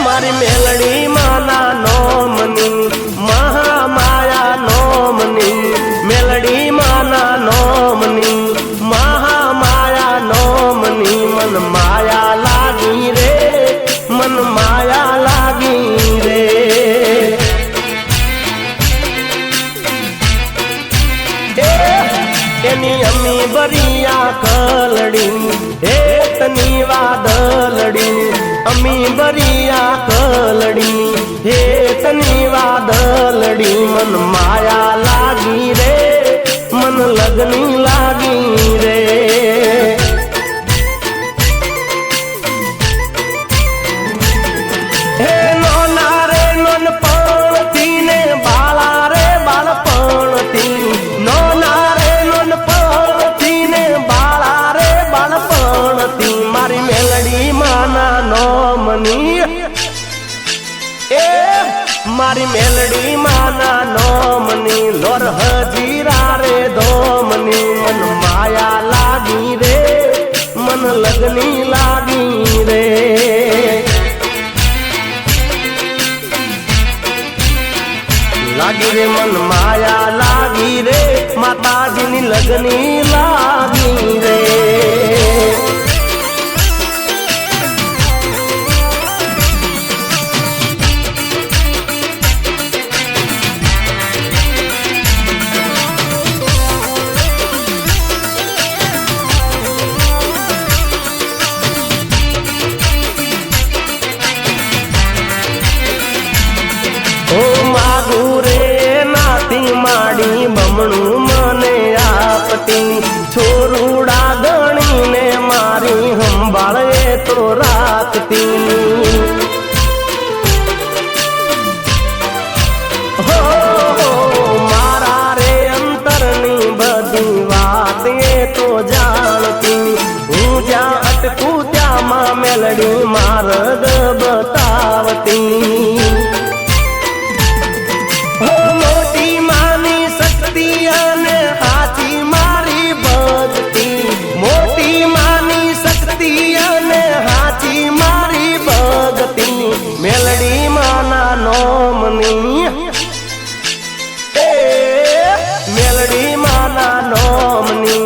मारी मेलड़ी माना नोमनी महामाया नोमनी मेलड़ी माना नोमनी महामाया नोमनी मन माया लागी रे मन माया लागी रे एनी अम्मी बरिया कलड़ी हे तनी वादलड़ी अम्मी बरिया कलड़ी हे तनी वादलड़ी मन माया लागी रे मन लगनी लागी रे हे नोना रे नोन पणती ने बाला रे बाल पणती नोना रे नोन पणती ने बाला रे बाल पणती मारी मेलड़ी माना नोमनी ए मारी मेलड़ी माना नोमनी लोर हजीरा रे दोमनी मन माया लागी रे मन लगनी लागी रे लागी रे मन माया लागी रे माता जी नी लगनी लागी रे माड़ी बमणू मने आपती छोरूड़ा गणी ने मारी हम बाळे तो रातती हो मारा रे अंतरनी बधी वात ये तो जानती हूँ ज्या अटकू त्या मां मेलड़ी मार्ग बतावती मेलड़ी माना नोमनी मेलड़ी माना नोमनी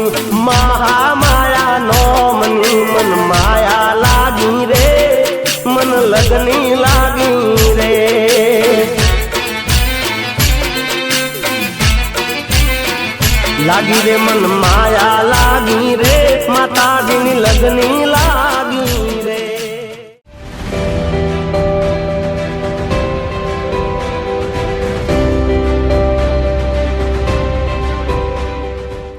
महामाया नोमनी मन माया लागी रे मन लगनी लागी रे लागी रे मन माया लागी